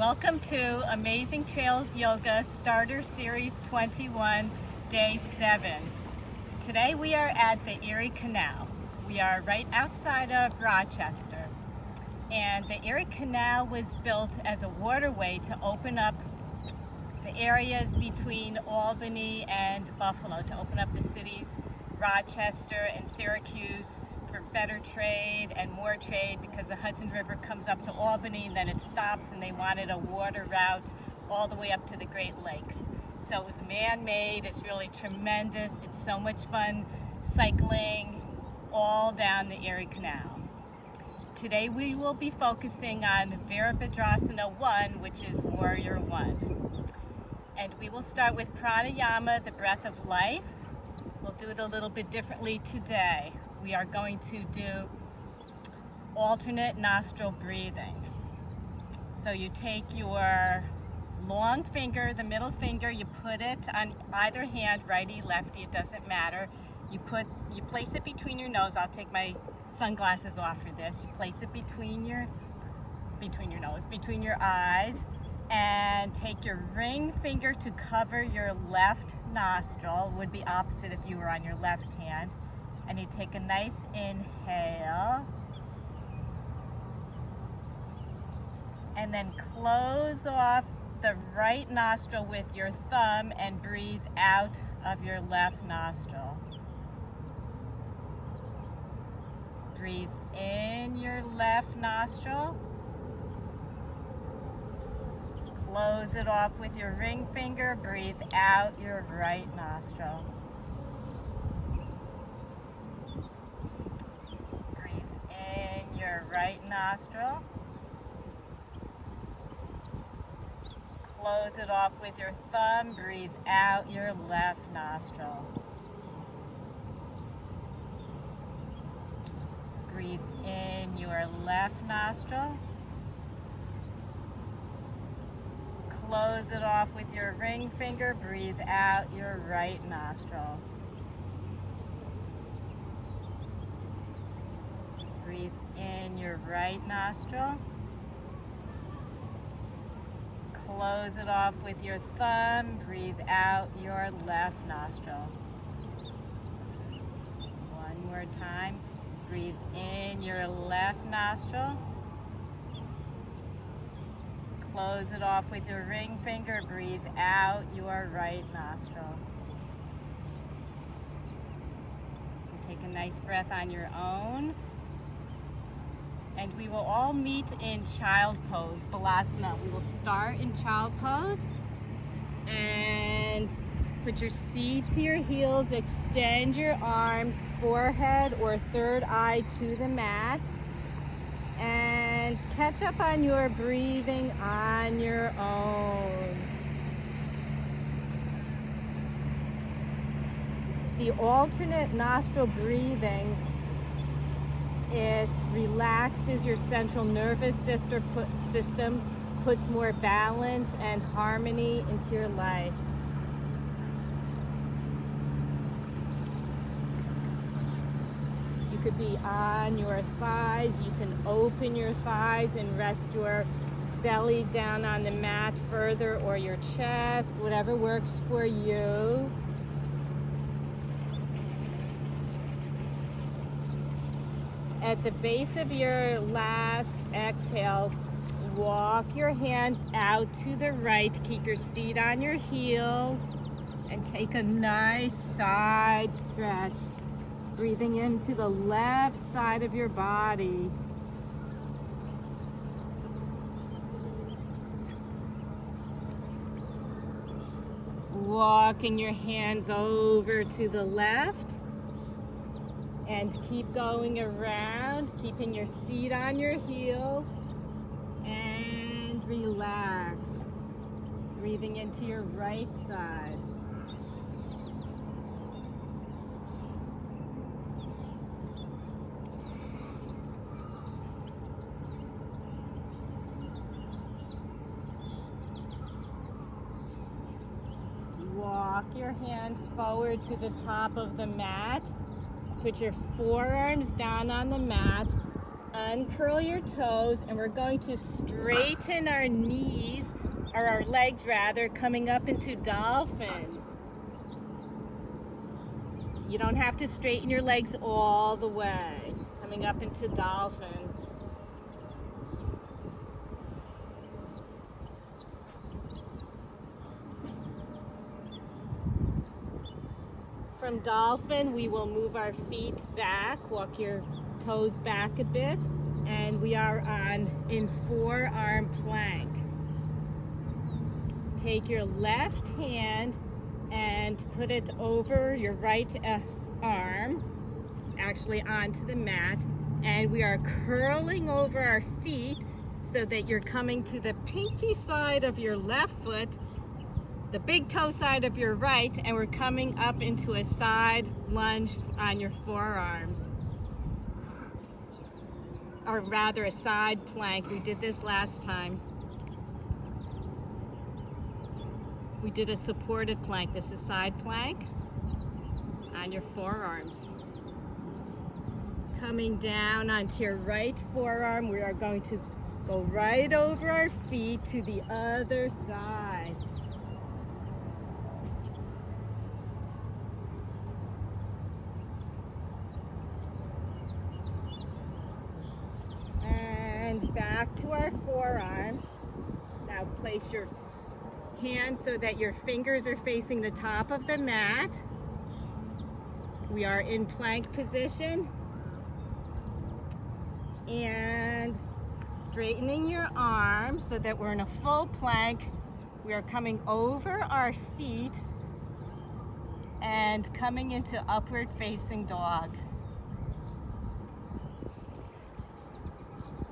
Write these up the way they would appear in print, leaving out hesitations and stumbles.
Welcome to Amazing Trails Yoga Starter Series 21, Day 7. Today we are at the Erie Canal. We are right outside of Rochester. And the Erie Canal was built as a waterway to open up the areas between Albany and Buffalo, to open up the cities, Rochester and Syracuse, for better trade and more trade, because the Hudson River comes up to Albany and then it stops, and they wanted a water route all the way up to the Great Lakes. So it was man-made. It's really tremendous. It's so much fun cycling all down the Erie Canal. Today we will be focusing on Virabhadrasana 1, which is Warrior 1. And we will start with pranayama, the breath of life. We'll do it a little bit differently today. We are going to do alternate nostril breathing. So you take your long finger, the middle finger, you put it on either hand, righty, lefty, it doesn't matter. You place it between your nose. I'll take my sunglasses off for this. You place it between your nose, between your eyes, and take your ring finger to cover your left nostril. Would be opposite if you were on your left hand. And you take a nice inhale, and then close off the right nostril with your thumb and breathe out of your left nostril. Breathe in your left nostril. Close it off with your ring finger. Breathe out your right nostril. Your right nostril. Close it off with your thumb. Breathe out your left nostril. Breathe in your left nostril. Close it off with your ring finger. Breathe out your right nostril. Breathe in your right nostril. Close it off with your thumb. Breathe out your left nostril. One more time. Breathe in your left nostril. Close it off with your ring finger. Breathe out your right nostril. Take a nice breath on your own. And we will all meet in child pose, balasana. We will start in child pose and put your seat to your heels, extend your arms, forehead or third eye to the mat, and catch up on your breathing on your own. The alternate nostril breathing, it relaxes your central nervous system, puts more balance and harmony into your life. You could be on your thighs. You can open your thighs and rest your belly down on the mat further, or your chest, whatever works for you. At the base of your last exhale, walk your hands out to the right. Keep your seat on your heels and take a nice side stretch. Breathing into the left side of your body. Walking your hands over to the left. And keep going around, keeping your seat on your heels, and relax. Breathing into your right side. Walk your hands forward to the top of the mat. Put your forearms down on the mat. uncurl your toes, and we're going to straighten our knees, or our legs rather, coming up into dolphin. You don't have to straighten your legs all the way. Coming up into dolphin. From dolphin, we will move our feet back, walk your toes back a bit, and we are in forearm plank. Take your left hand and put it over your right arm, actually onto the mat, and we are curling over our feet so that you're coming to the pinky side of your left foot, the big toe side of your right, and we're coming up into a side lunge on your forearms. Or rather a side plank. We did this last time. We did a supported plank. This is side plank on your forearms. Coming down onto your right forearm, we are going to go right over our feet to the other side. And back to our forearms. Now place your hands so that your fingers are facing the top of the mat. We are in plank position. And straightening your arms so that we're in a full plank. We are coming over our feet and coming into upward facing dog.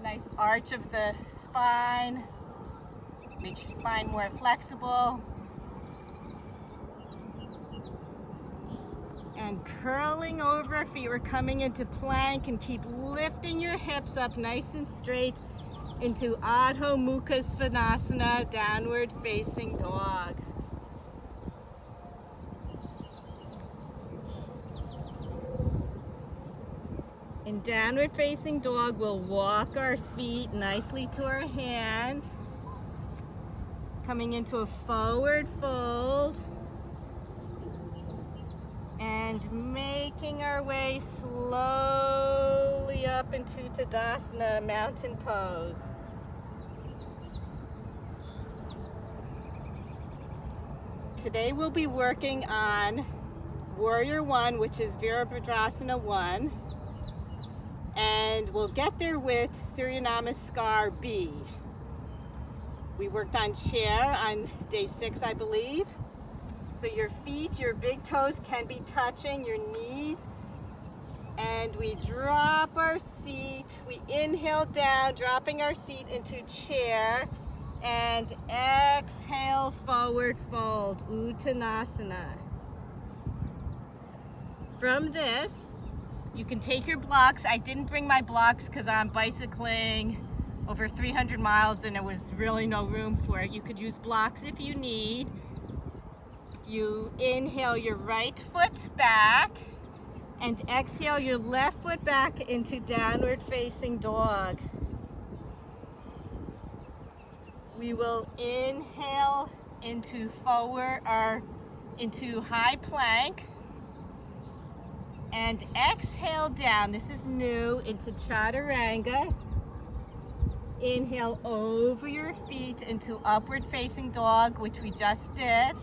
Nice arch of the spine. Makes your spine more flexible. And curling over our feet, we're coming into plank, and keep lifting your hips up nice and straight into Adho Mukha Svanasana, downward facing dog. In downward facing dog, we'll walk our feet nicely to our hands, coming into a forward fold, and making our way slowly up into Tadasana, mountain pose. Today we'll be working on Warrior 1, which is Virabhadrasana 1. And we'll get there with Surya Namaskar B. We worked on chair on day 6, I believe. So your feet, your big toes can be touching your knees. And we drop our seat. We inhale down, dropping our seat into chair. And exhale, forward fold, Uttanasana. From this, you can take your blocks. I didn't bring my blocks because I'm bicycling over 300 miles and there was really no room for it. You could use blocks if you need. You inhale your right foot back and exhale your left foot back into downward facing dog. We will inhale into forward or into high plank. And exhale down, this is new, into Chaturanga. Inhale over your feet into upward facing dog, which we just did.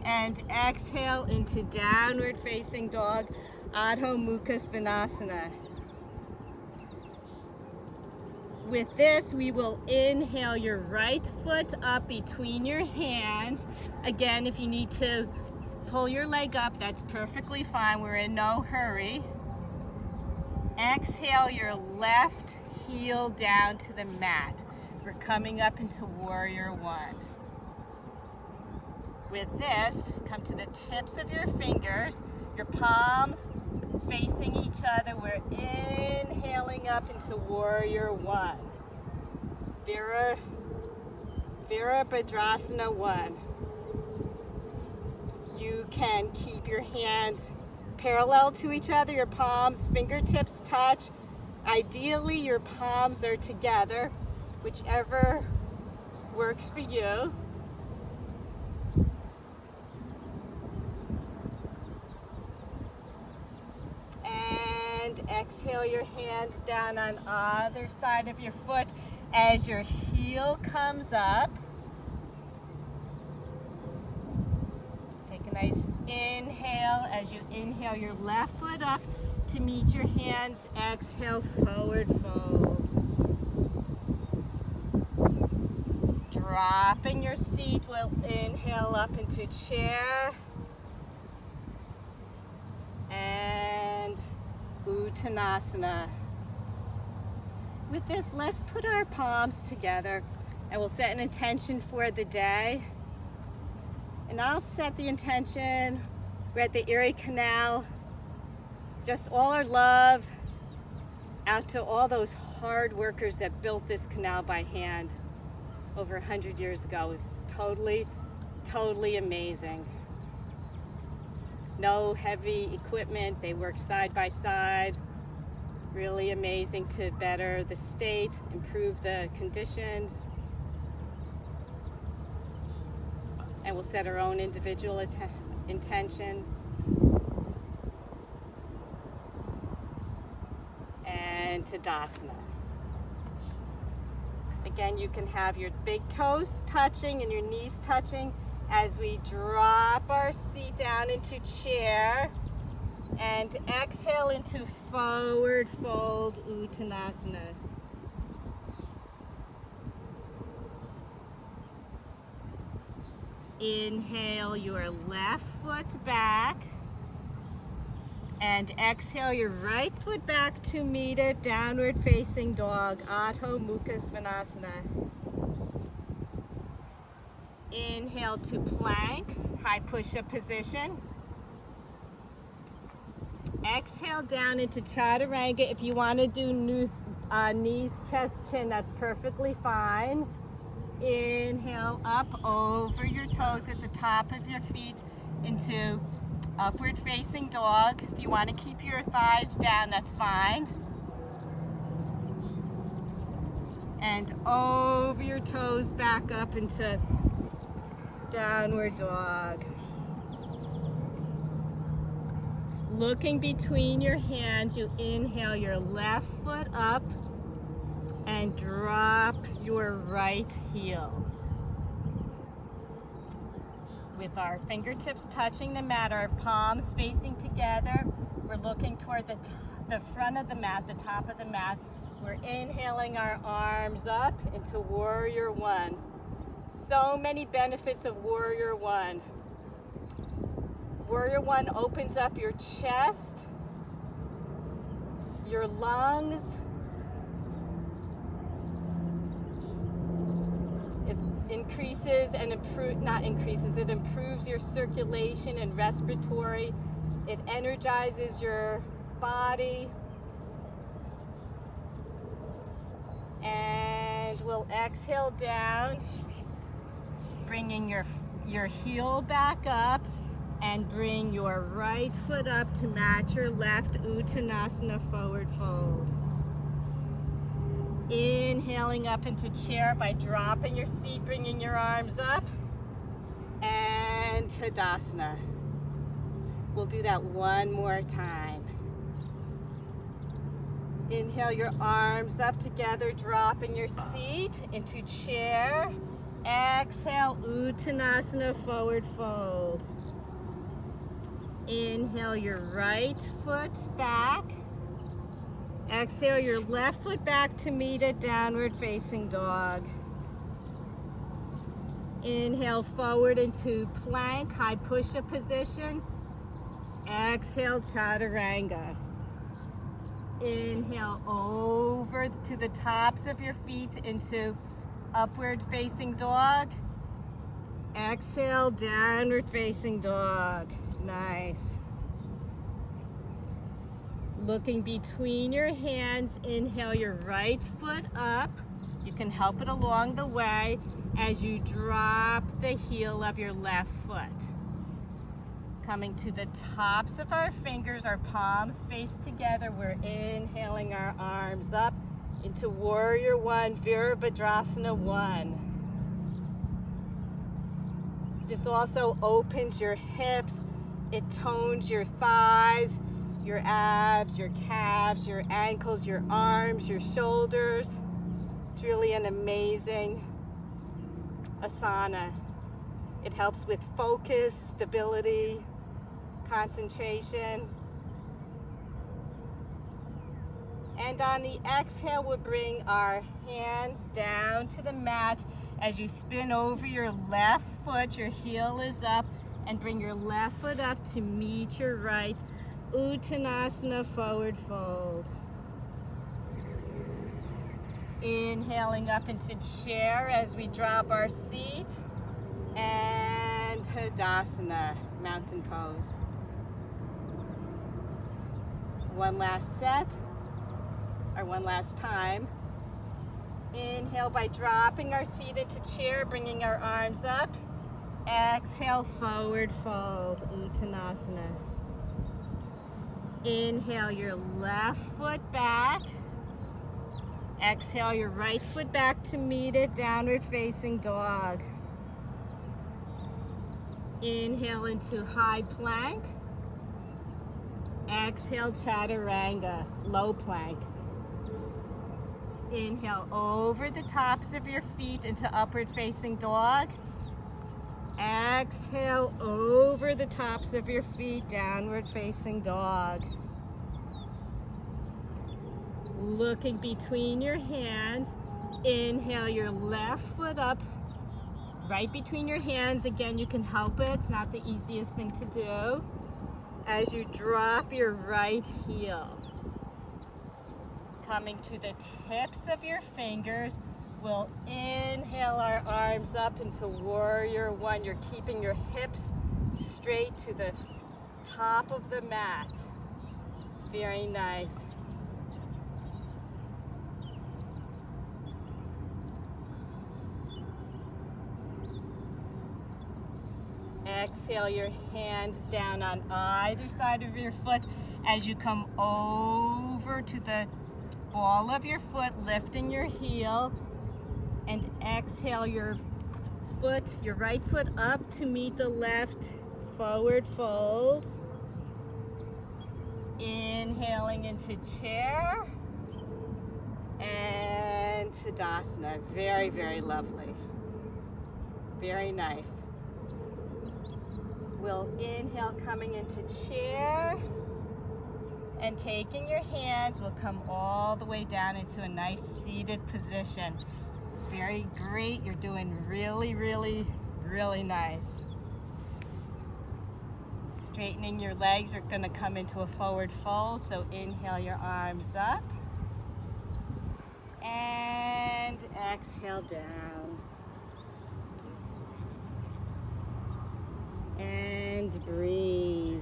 And exhale into downward facing dog, Adho Mukha Svanasana. With this, we will inhale your right foot up between your hands. Again, if you need to pull your leg up, that's perfectly fine. We're in no hurry. Exhale your left heel down to the mat. We're coming up into Warrior 1. With this, come to the tips of your fingers, your palms facing each other. We're inhaling up into Warrior 1. Virabhadrasana 1. You can keep your hands parallel to each other, your palms, fingertips touch. Ideally, your palms are together, whichever works for you. And exhale your hands down on either side of your foot as your heel comes up. Take a nice inhale as you inhale your left foot up to meet your hands. Exhale, forward fold. Dropping your seat, we'll inhale up into chair. And Uttanasana. With this, let's put our palms together and we'll set an intention for the day. And I'll set the intention. We're at the Erie Canal. Just all our love out to all those hard workers that built this canal by hand over 100 years ago. It was totally amazing. No heavy equipment. They work side by side. Really amazing to better the state, improve the conditions. And we'll set our own individual intention. And Tadasana. Again, you can have your big toes touching and your knees touching as we drop our seat down into chair and exhale into forward fold Uttanasana. Inhale your left foot back and exhale your right foot back to meet it, downward facing dog, Adho Mukha Svanasana. Inhale to plank, high push-up position. Exhale down into Chaturanga. If you want to do knees, chest, chin, that's perfectly fine. Inhale up over your toes at the top of your feet into upward facing dog. If you want to keep your thighs down, that's fine. And over your toes back up into downward dog. Looking between your hands, you inhale your left foot up and drop your right heel. With our fingertips touching the mat, our palms facing together, we're looking toward the front of the mat, the top of the mat. We're inhaling our arms up into Warrior One. So many benefits of Warrior One. Warrior One opens up your chest, your lungs. It increases and it improves your circulation and respiratory. It energizes your body. And we'll exhale down, bringing your heel back up and bring your right foot up to match your left, Uttanasana, forward fold. Inhaling up into chair by dropping your seat, bringing your arms up, and Tadasana. We'll do that one more time. Inhale your arms up together, dropping your seat into chair. Exhale, Uttanasana, forward fold. Inhale your right foot back. Exhale your left foot back to meet it, downward facing dog. Inhale forward into plank, high push-up position. Exhale, Chaturanga. Inhale over to the tops of your feet into upward facing dog. Exhale, downward facing dog. Nice. Looking between your hands, inhale your right foot up. You can help it along the way as you drop the heel of your left foot. Coming to the tops of our fingers, our palms face together. We're inhaling our arms up into Warrior One, Virabhadrasana 1. This also opens your hips. It tones your thighs, your abs, your calves, your ankles, your arms, your shoulders. It's really an amazing asana. It helps with focus, stability, concentration. And on the exhale, we'll bring our hands down to the mat as you spin over your left foot. Your heel is up, and bring your left foot up to meet your right. Uttanasana, forward fold. Inhaling up into chair as we drop our seat. And Tadasana, mountain pose. One last set, or one last time. Inhale by dropping our seat into chair, bringing our arms up. Exhale, forward fold, Uttanasana. Inhale your left foot back. Exhale your right foot back to meet it, downward facing dog. Inhale into high plank. Exhale, chaturanga, low plank. Inhale over the tops of your feet into upward facing dog. Exhale over the tops of your feet, downward facing dog. Looking between your hands. Inhale your left foot up, right between your hands. Again, you can help it. It's not the easiest thing to do. As you drop your right heel. Coming to the tips of your fingers, we'll inhale our arms up into Warrior One. You're keeping your hips straight to the top of the mat. Very nice. Exhale your hands down on either side of your foot as you come over to the ball of your foot, lifting your heel, and exhale your foot, your right foot up to meet the left, forward fold. Inhaling into chair and Tadasana. Very, very lovely. Very nice. We'll inhale coming into chair, and taking your hands, we'll come all the way down into a nice seated position. Very great. You're doing really, really, really nice. Straightening your legs are going to come into a forward fold, so inhale your arms up and exhale down. And breathe.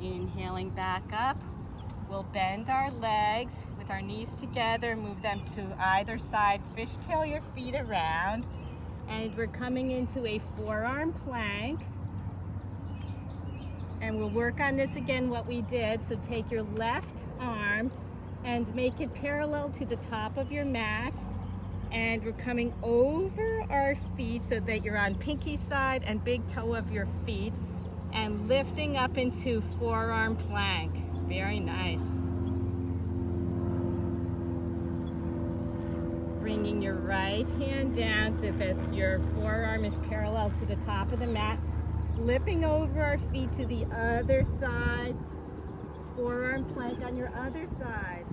Inhaling back up, we'll bend our legs with our knees together, move them to either side, fishtail your feet around, and we're coming into a forearm plank. And we'll work on this again, what we did. So take your left arm and make it parallel to the top of your mat. And we're coming over our feet so that you're on pinky side and big toe of your feet, and lifting up into forearm plank. Very nice. Bringing your right hand down so that your forearm is parallel to the top of the mat. Flipping over our feet to the other side. Forearm plank on your other side.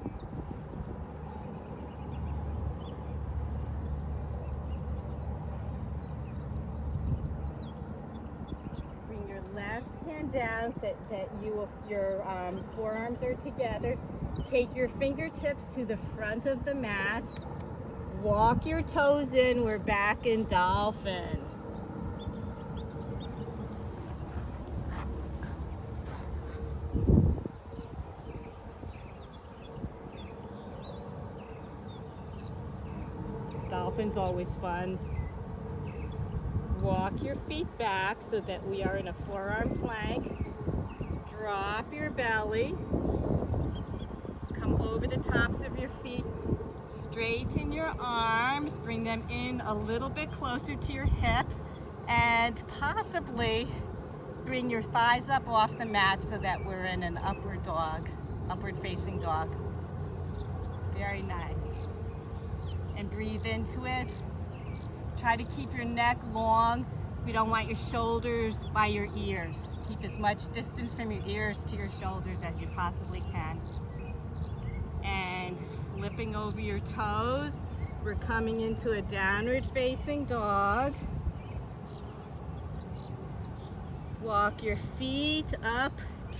Bring your left hand down so that your forearms are together. Take your fingertips to the front of the mat. Walk your toes in. We're back in dolphin. dolphin's always fun. Walk your feet back so that we are in a forearm plank. Drop your belly. Come over the tops of your feet. Straighten your arms. Bring them in a little bit closer to your hips. And possibly bring your thighs up off the mat so that we're in an upward dog, upward facing dog. Very nice. And breathe into it. Try to keep your neck long. We don't want your shoulders by your ears. Keep as much distance from your ears to your shoulders as you possibly can. And flipping over your toes, we're coming into a downward facing dog. Walk your feet up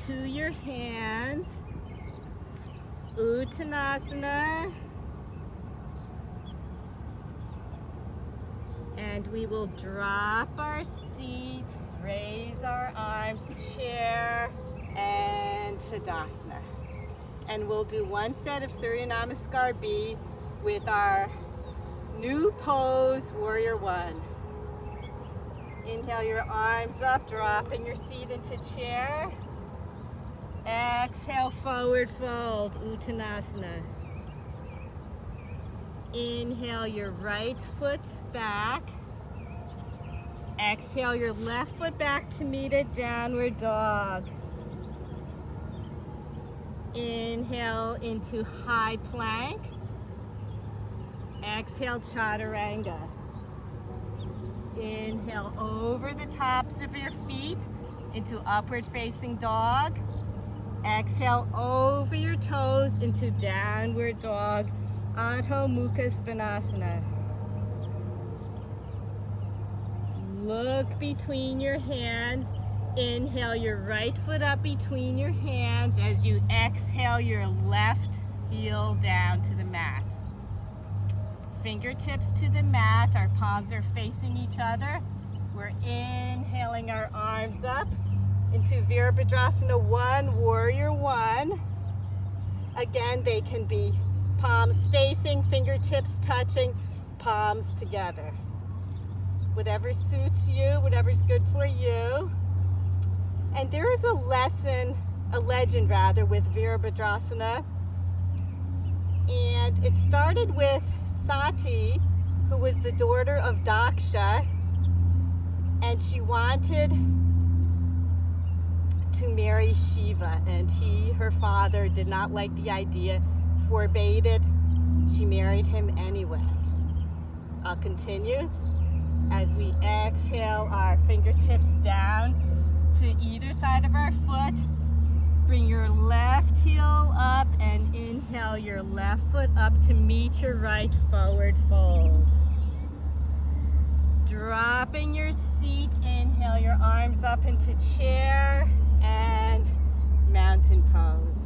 to your hands. Uttanasana. And we will drop our seat, raise our arms, chair, and Tadasana. And we'll do one set of Surya Namaskar B with our new pose, Warrior One. Inhale your arms up, dropping your seat into chair. Exhale, forward fold, Uttanasana. Inhale your right foot back. Exhale your left foot back to meet a downward dog. Inhale into high plank. Exhale, chaturanga. Inhale over the tops of your feet into upward facing dog. Exhale over your toes into downward dog. Adho Mukha Svanasana. Look between your hands. Inhale your right foot up between your hands as you exhale your left heel down to the mat. Fingertips to the mat, our palms are facing each other. We're inhaling our arms up into Virabhadrasana 1, Warrior One. Again, they can be palms facing, fingertips touching, palms together. Whatever suits you, whatever's good for you. And there is a legend with Virabhadrasana. And it started with Sati, who was the daughter of Daksha, and she wanted to marry Shiva, and her father, did not like the idea, forbade it. She married him anyway. I'll continue. As we exhale our fingertips down to either side of our foot, bring your left heel up and inhale your left foot up to meet your right forward fold. Dropping your seat, inhale your arms up into chair and mountain pose.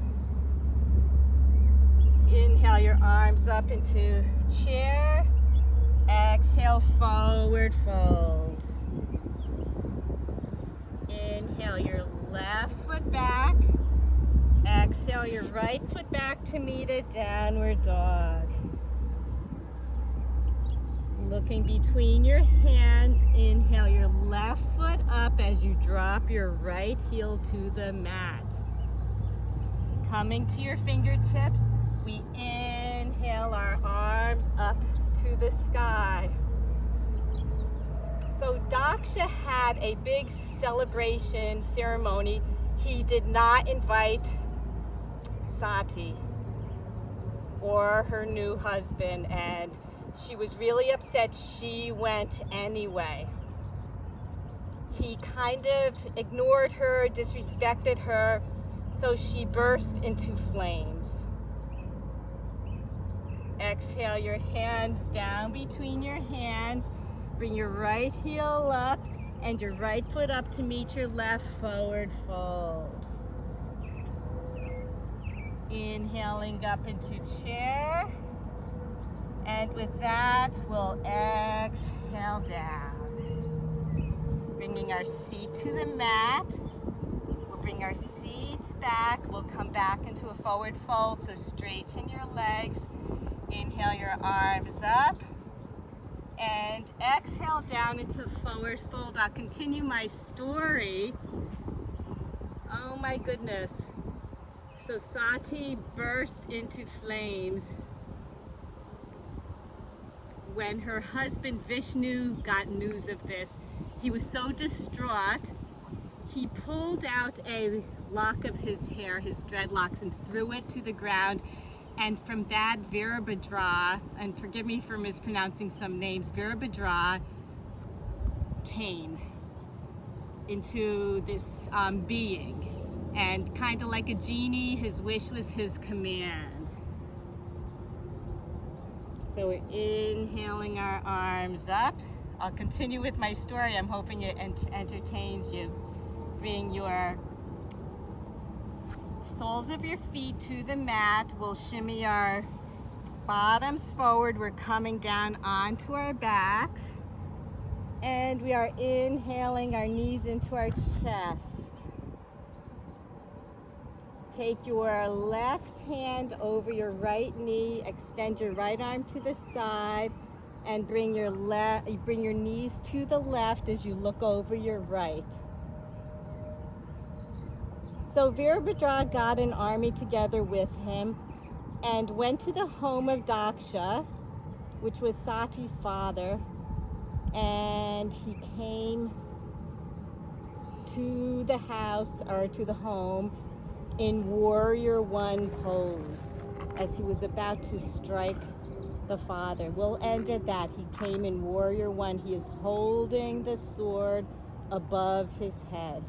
Inhale your arms up into chair. Exhale, forward fold. Inhale your left foot back. Exhale your right foot back to meet a downward dog. Looking between your hands, inhale your left foot up as you drop your right heel to the mat. Coming to your fingertips, we inhale our arms up to the sky. So Daksha had a big celebration ceremony. He did not invite Sati or her new husband, and she was really upset. She went anyway. He kind of ignored her, disrespected her, so she burst into flames. Exhale your hands down between your hands. Bring your right heel up and your right foot up to meet your left forward fold. Inhaling up into chair. And with that, we'll exhale down. Bringing our seat to the mat. We'll bring our seat back. We'll come back into a forward fold, so straighten your legs. Inhale your arms up. And exhale down into forward fold. I'll continue my story. Oh my goodness. So Sati burst into flames when her husband Vishnu got news of this. He was so distraught, he pulled out a lock of his hair, his dreadlocks, and threw it to the ground. And from that, Virabhadra, and forgive me for mispronouncing some names, Virabhadra came into this being. And kind of like a genie, his wish was his command. So we're inhaling our arms up. I'll continue with my story. I'm hoping it entertains you. Bring your soles of your feet to the mat. We'll shimmy our bottoms forward. We're coming down onto our backs. And we are inhaling our knees into our chest. Take your left hand over your right knee, extend your right arm to the side, and bring your knees to the left as you look over your right. So Virabhadra got an army together with him and went to the home of Daksha, which was Sati's father, and he came to the house, or to the home, in warrior one pose as he was about to strike the father. We'll end at that. He came in warrior one. He is holding the sword above his head.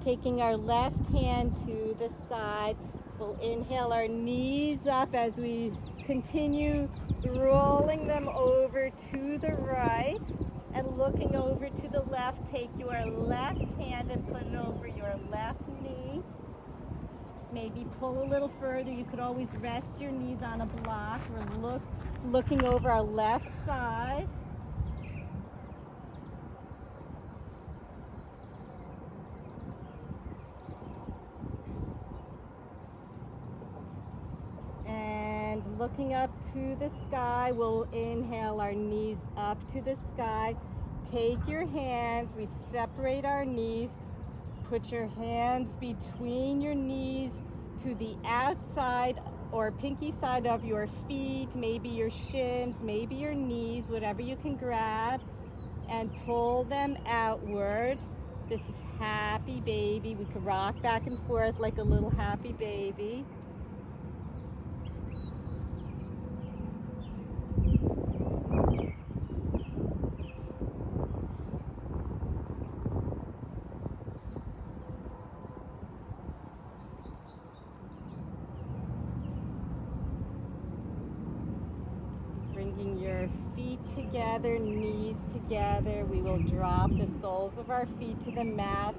Taking our left hand to the side, we'll inhale our knees up as we continue rolling them over to the right. And looking over to the left, take your left hand and put it over your left knee. Maybe pull a little further. You could always rest your knees on a block. We're looking over our left side. And looking up to the sky, we'll inhale our knees up to the sky. Take your hands, we separate our knees. Put your hands between your knees to the outside or pinky side of your feet, maybe your shins, maybe your knees, whatever you can grab, and pull them outward. This is happy baby. We can rock back and forth like a little happy baby. Bringing your feet together, knees together. We will drop the soles of our feet to the mat.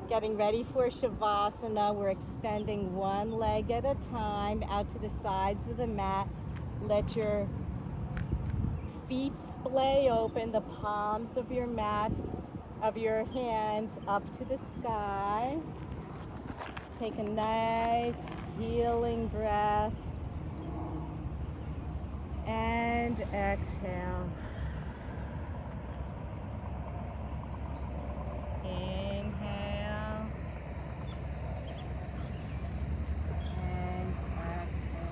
Getting ready for Shavasana. We're extending one leg at a time out to the sides of the mat. Let your feet splay open, the palms of your mats, of your hands up to the sky. Take a nice healing breath. And exhale. Inhale. And exhale.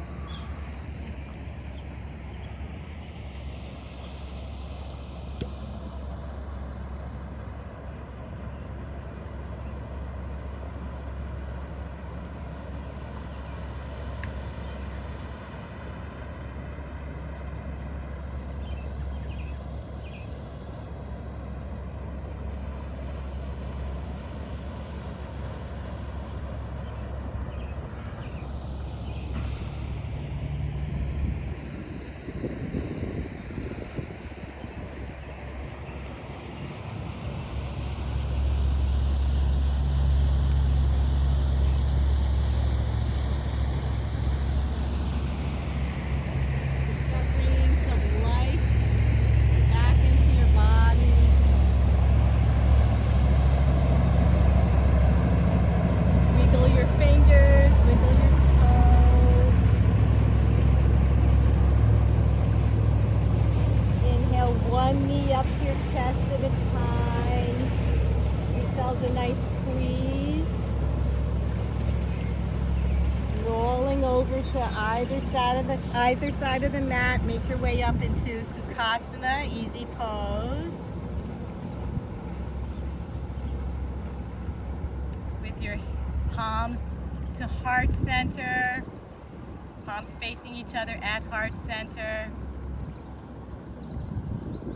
nice squeeze. Rolling over to either side of the mat. Make your way up into Sukhasana, easy pose. With your palms to heart center, palms facing each other at heart center.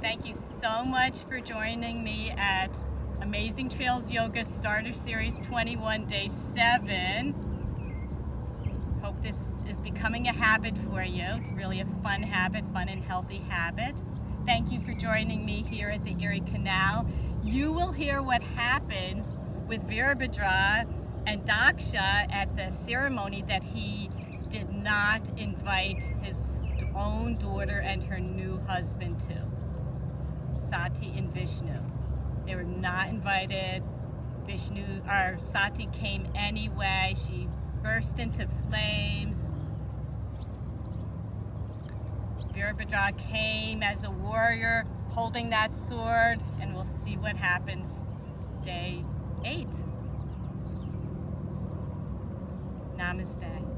Thank you so much for joining me at Amazing Trails Yoga Starter Series 21, Day 7. Hope this is becoming a habit for you. It's really a fun habit, fun and healthy habit. Thank you for joining me here at the Erie Canal. You will hear what happens with Virabhadra and Daksha at the ceremony that he did not invite his own daughter and her new husband to. Sati and Vishnu. They were not invited. Sati came anyway. She burst into flames. Virabhadra came as a warrior holding that sword, and we'll see what happens day 8. Namaste.